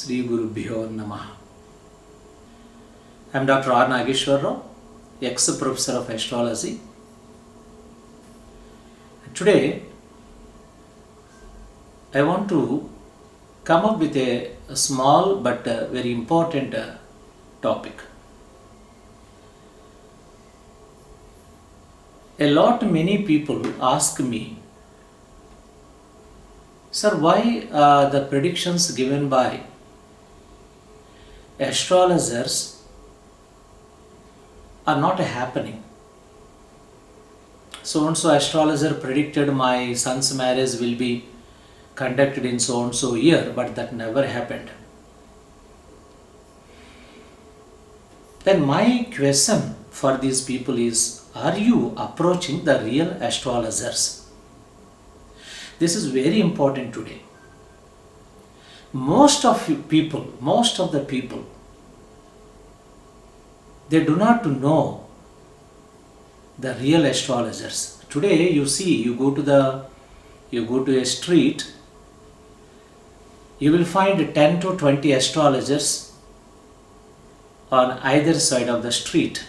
Sri Gurubhyo Namaha. I am Dr. R. Nageshwar Rao, ex-professor of astrology. Today, I want to come up with a small but very important topic. Many people ask me, sir, why the predictions given by astrologers are not happening? So and so astrologer predicted my son's marriage will be conducted in so and so year, but that never happened. Then my question for these people is, are you approaching the real astrologers? This is very important today. Most of the people, they do not know the real astrologers. Today you see, you go to a street, you will find 10 to 20 astrologers on either side of the street,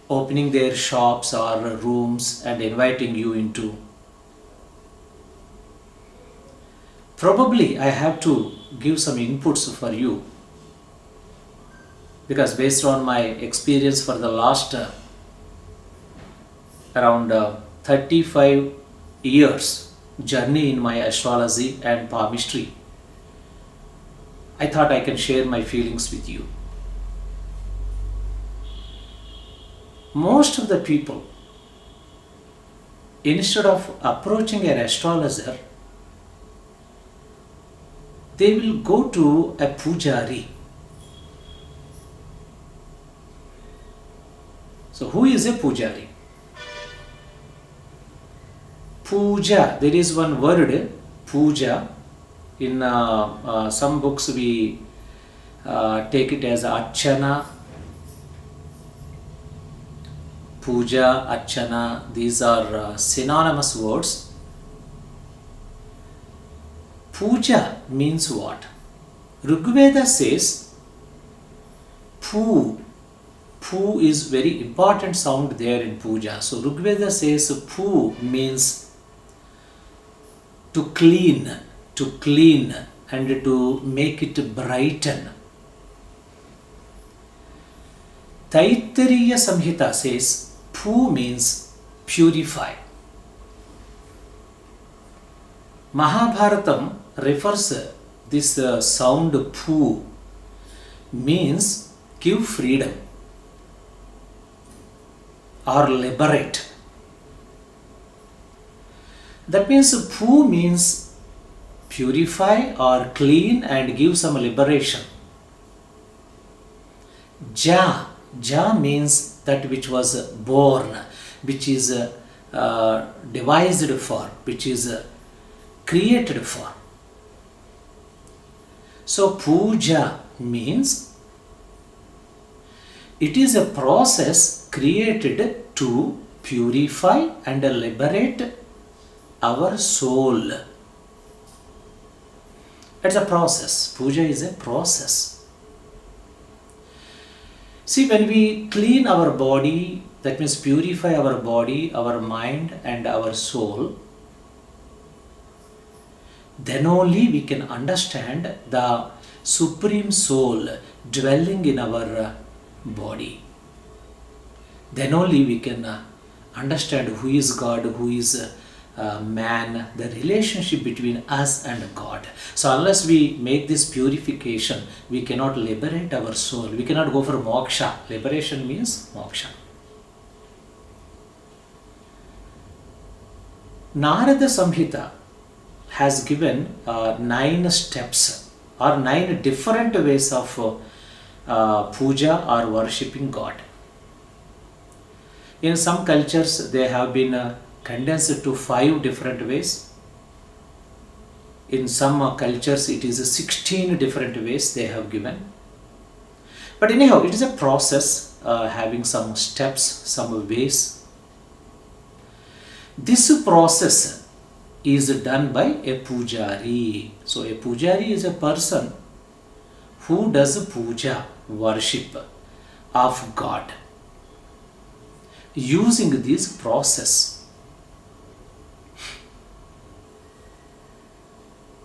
opening their shops or rooms and inviting you into. Probably I have to give some inputs for you, because based on my experience for the last around 35 years journey in my astrology and palmistry, I thought I can share my feelings with you. Most of the people, instead of approaching an astrologer, they will go to a pujari. So who is a pujari? Puja, there is one word, puja. In some books we take it as archana, puja, archana. These are synonymous words. Puja means what? Rigveda says pu. Pu is very important sound there in puja. So Rigveda says pu means to clean and to make it brighten. Taittiriya Samhita says pu means purify. Mahabharatam refers this sound pu means give freedom or liberate. That means pu means purify or clean and give some liberation. Ja means that which was born, which is devised for, which is created for. So puja means it is a process created to purify and liberate our soul. It's a process. Puja is a process. See, when we clean our body, that means purify our body, our mind and our soul, then only we can understand the supreme soul dwelling in our body. Then only we can understand who is God, who is man, the relationship between us and God. So unless we make this purification, we cannot liberate our soul. We cannot go for moksha. Liberation means moksha. Narada Samhita has given 9 steps or 9 different ways of puja or worshipping God. In some cultures, they have been condensed to 5 different ways. In some cultures, it is 16 different ways they have given. But anyhow, it is a process having some steps, some ways. This process is done by a pujari. So a pujari is a person who does puja, worship of God using this process.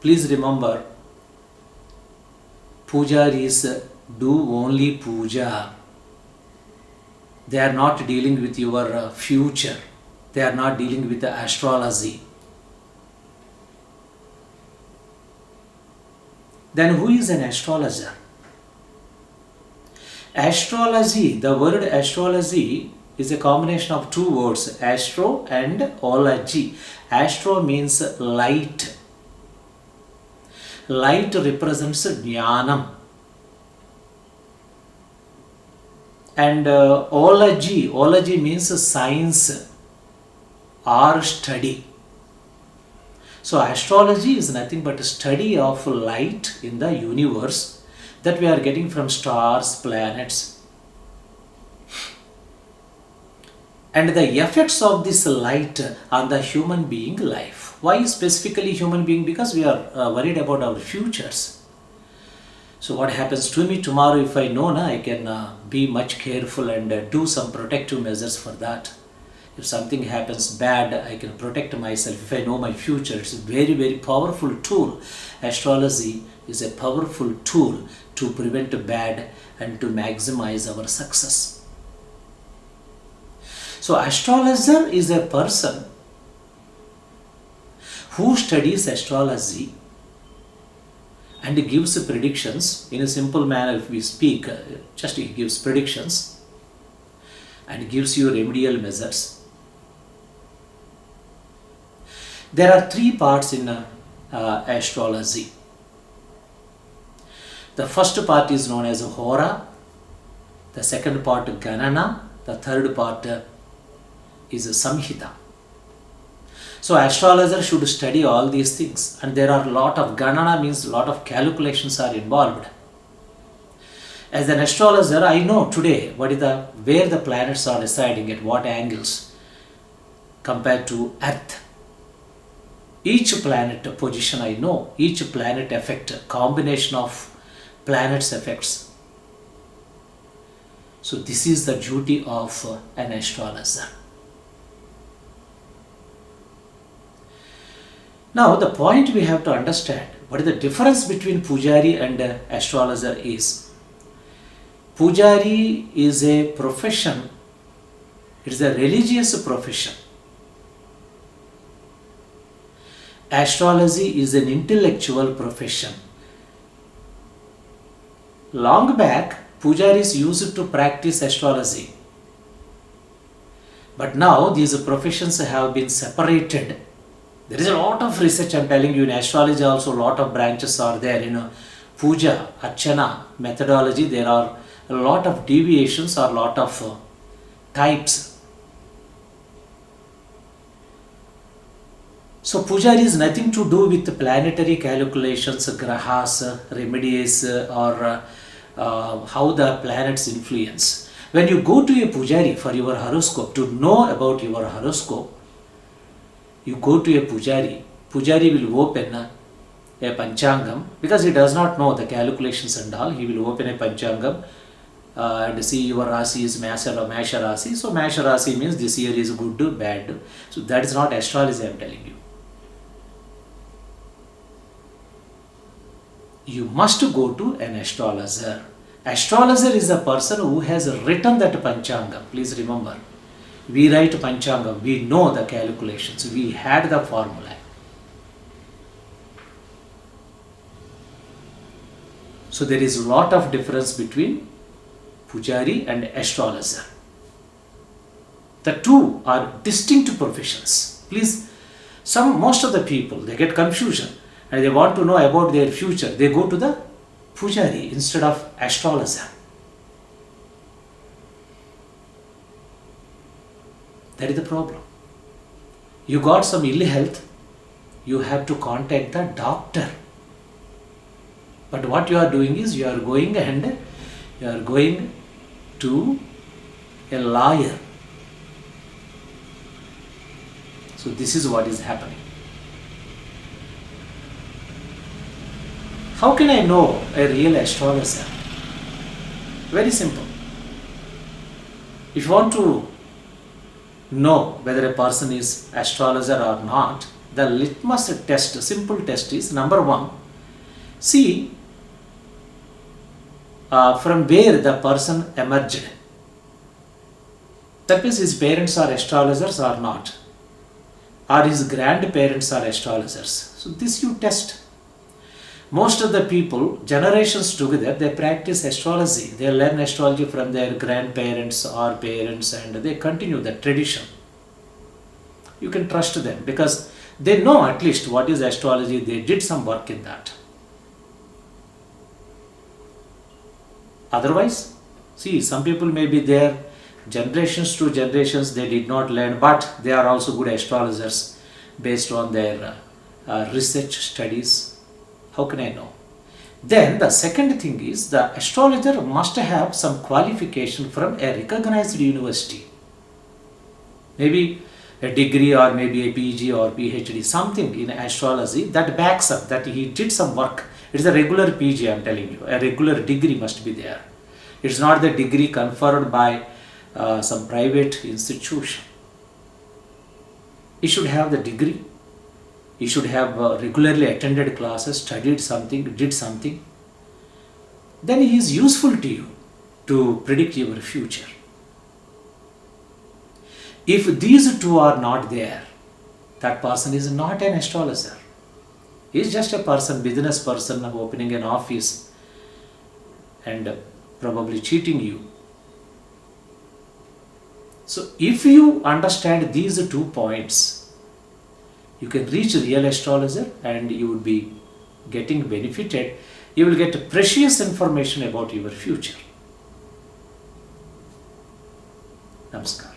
Please remember, pujaris do only puja. They are not dealing with your future. They are not dealing with the astrology. Then who is an astrologer? Astrology, the word astrology is a combination of two words, astro and ology. Astro means light. Light represents jnanam. And ology means science or study. So astrology is nothing but a study of light in the universe that we are getting from stars, planets. And the effects of this light on the human being life. Why specifically human being? Because we are worried about our futures. So what happens to me tomorrow, if I know, I can be much careful and do some protective measures for that. If something happens bad, I can protect myself. If I know my future, it's a very, very powerful tool. Astrology is a powerful tool to prevent bad and to maximize our success. So astrologer is a person who studies astrology and gives predictions in a simple manner. If we speak, just he gives predictions and gives you remedial measures. There are three parts in astrology. The first part is known as Hora, the second part Ganana, the third part is Samhita. So astrologer should study all these things, and there are a lot of Ganana, means a lot of calculations are involved. As an astrologer, I know today where the planets are residing, at what angles compared to Earth. Each planet position I know, each planet effect, combination of planets effects. So this is the duty of an astrologer. Now the point we have to understand, what is the difference between Pujari and astrologer is, Pujari is a profession, it is a religious profession. Astrology is an intellectual profession. Long back, pujaris used to practice astrology. But now these professions have been separated. There is a lot of research, I am telling you, in astrology also a lot of branches are there. In puja, archana, methodology, there are a lot of deviations or a lot of types. So pujari is nothing to do with the planetary calculations, grahas, remedies, or how the planets influence. When you go to a pujari for your horoscope, to know about your horoscope, you go to a pujari. Pujari will open a panchangam, because he does not know the calculations and all. He will open a panchangam and see your rasi is Mesha Rasi. So Mesha Rasi means this year is good, bad. So that is not astrology, I am telling you. You must go to an astrologer. Astrologer is a person who has written that panchangam. Please remember, we write panchangam, we know the calculations, we had the formula. So there is a lot of difference between pujari and astrologer. The two are distinct professions. Please, most of the people, they get confusion and they want to know about their future. They go to the pujari instead of astrologer. That is the problem. You got some ill health, you have to contact the doctor. But what you are doing is, you are going to a lawyer. So this is what is happening. How can I know a real astrologer? Very simple. If you want to know whether a person is astrologer or not, the litmus test, simple test is number one, see from where the person emerged. That means his parents are astrologers or not, or his grandparents are astrologers. So this you test. Most of the people, generations together, they practice astrology. They learn astrology from their grandparents or parents, and they continue the tradition. You can trust them because they know at least what is astrology. They did some work in that. Otherwise, see, some people may be there, generations to generations, they did not learn, but they are also good astrologers based on their research studies. How can I know? Then the second thing is the astrologer must have some qualification from a recognized university. Maybe a degree or maybe a PG or PhD, something in astrology that backs up that he did some work. It is a regular PG, I am telling you. A regular degree must be there. It's not the degree conferred by some private institution. He should have the degree. He should have regularly attended classes, studied something, did something. Then he is useful to you to predict your future. If these two are not there, that person is not an astrologer. He is just a person, business person opening an office and probably cheating you. So if you understand these 2 points, you can reach a real astrologer and you would be getting benefited. You will get precious information about your future. Namaskar.